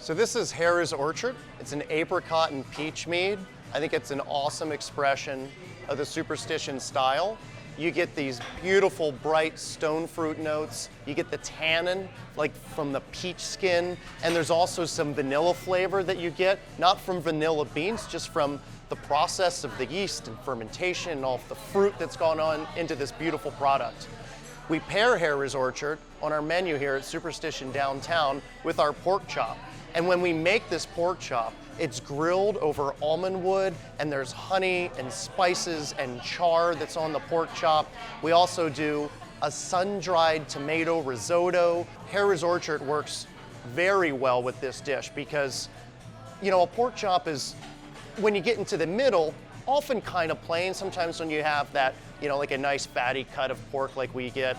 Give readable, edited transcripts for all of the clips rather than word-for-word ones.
So this is Hera's Orchard. It's an apricot and peach mead. I think it's an awesome expression of the Superstition style. You get these beautiful, bright stone fruit notes. You get the tannin, like from the peach skin. And there's also some vanilla flavor that you get, not from vanilla beans, just from the process of the yeast and fermentation and all of the fruit that's gone on into this beautiful product. We pair Hera's Orchard on our menu here at Superstition Downtown with our pork chop. And when we make this pork chop, it's grilled over almond wood, and there's honey and spices and char that's on the pork chop. We also do a sun-dried tomato risotto. Hera's Orchard works very well with this dish because, you know, a pork chop is, when you get into the middle, often kind of plain. Sometimes when you have that, you know, like a nice fatty cut of pork like we get,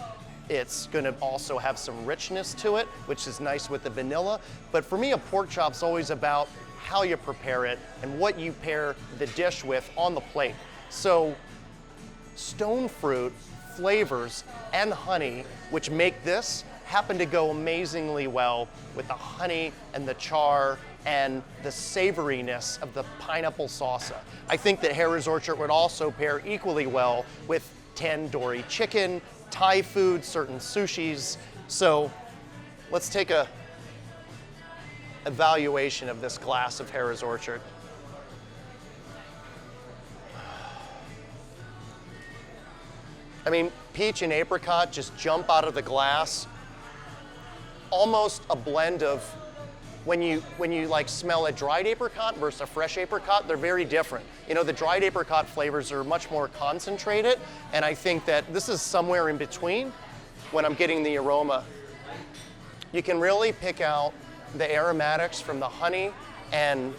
it's gonna also have some richness to it, which is nice with the vanilla. But for me, a pork chop's always about how you prepare it and what you pair the dish with on the plate. So stone fruit, flavors, and honey, which make this, happen to go amazingly well with the honey and the char and the savoriness of the pineapple salsa. I think that Hera's Orchard would also pair equally well with tandoori chicken, Thai food, certain sushis. So let's take a evaluation of this glass of Hera's Orchard. I mean, peach and apricot just jump out of the glass. Almost a blend of when you like smell a dried apricot versus a fresh apricot, they're very different. You know, the dried apricot flavors are much more concentrated, and I think that this is somewhere in between when I'm getting the aroma. You can really pick out the aromatics from the honey and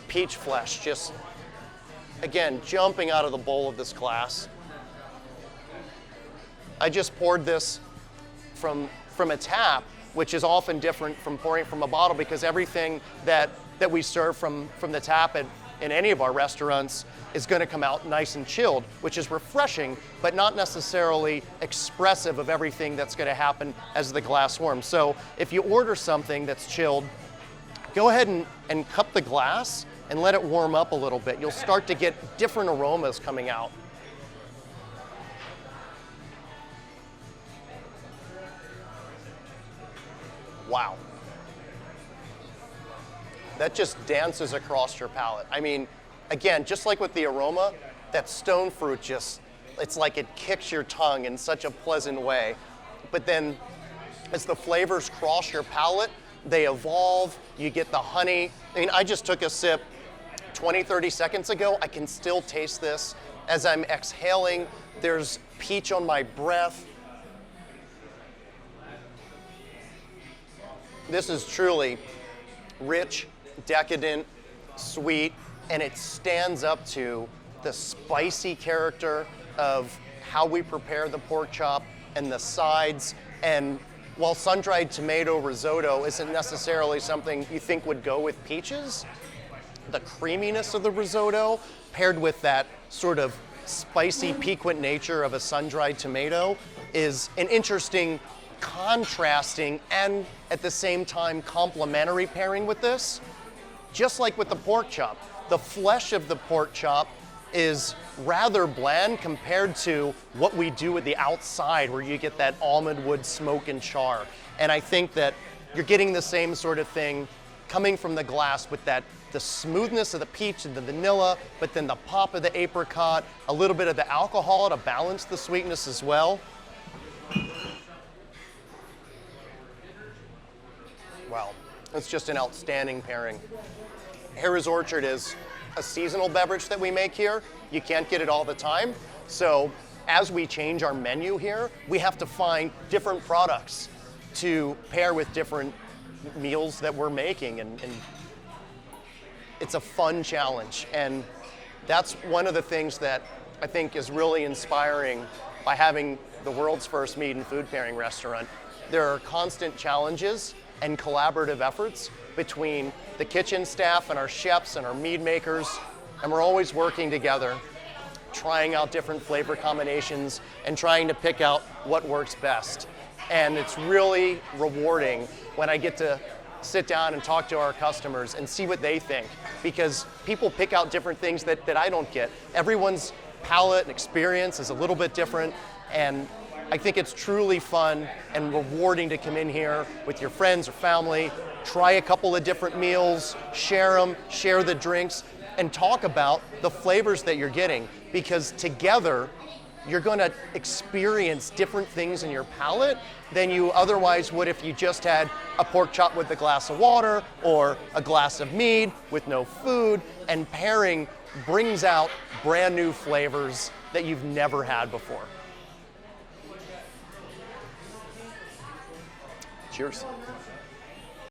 peach flesh, just, again, jumping out of the bowl of this glass. I just poured this from a tap, which is often different from pouring from a bottle, because everything that we serve from the tap in any of our restaurants is gonna come out nice and chilled, which is refreshing, but not necessarily expressive of everything that's gonna happen as the glass warms. So if you order something that's chilled, go ahead and cup the glass and let it warm up a little bit. You'll start to get different aromas coming out. Wow. That just dances across your palate. I mean, again, just like with the aroma, that stone fruit just, it's like it kicks your tongue in such a pleasant way. But then as the flavors cross your palate, they evolve, you get the honey. I mean, I just took a sip 20, 30 seconds ago. I can still taste this. As I'm exhaling, there's peach on my breath. This is truly rich, decadent, sweet, and it stands up to the spicy character of how we prepare the pork chop and the sides. And while sun-dried tomato risotto isn't necessarily something you think would go with peaches, the creaminess of the risotto paired with that sort of spicy, piquant nature of a sun-dried tomato is an interesting contrasting and at the same time complementary pairing with this. Just like with the pork chop, the flesh of the pork chop is rather bland compared to what we do with the outside, where you get that almond wood smoke and char. And I think that you're getting the same sort of thing coming from the glass with that, the smoothness of the peach and the vanilla, but then the pop of the apricot, a little bit of the alcohol to balance the sweetness as well. Wow, that's just an outstanding pairing. Hera's Orchard is a seasonal beverage that we make here. You can't get it all the time. So as we change our menu here, we have to find different products to pair with different meals that we're making. And it's a fun challenge. And that's one of the things that I think is really inspiring by having the world's first mead and food pairing restaurant. There are constant challenges and collaborative efforts between the kitchen staff and our chefs and our mead makers, and we're always working together, trying out different flavor combinations and trying to pick out what works best. And it's really rewarding when I get to sit down and talk to our customers and see what they think, because people pick out different things that I don't get. Everyone's palate and experience is a little bit different, and I think it's truly fun and rewarding to come in here with your friends or family, try a couple of different meals, share them, share the drinks, and talk about the flavors that you're getting, because together you're going to experience different things in your palate than you otherwise would if you just had a pork chop with a glass of water or a glass of mead with no food. And pairing brings out brand new flavors that you've never had before. Cheers.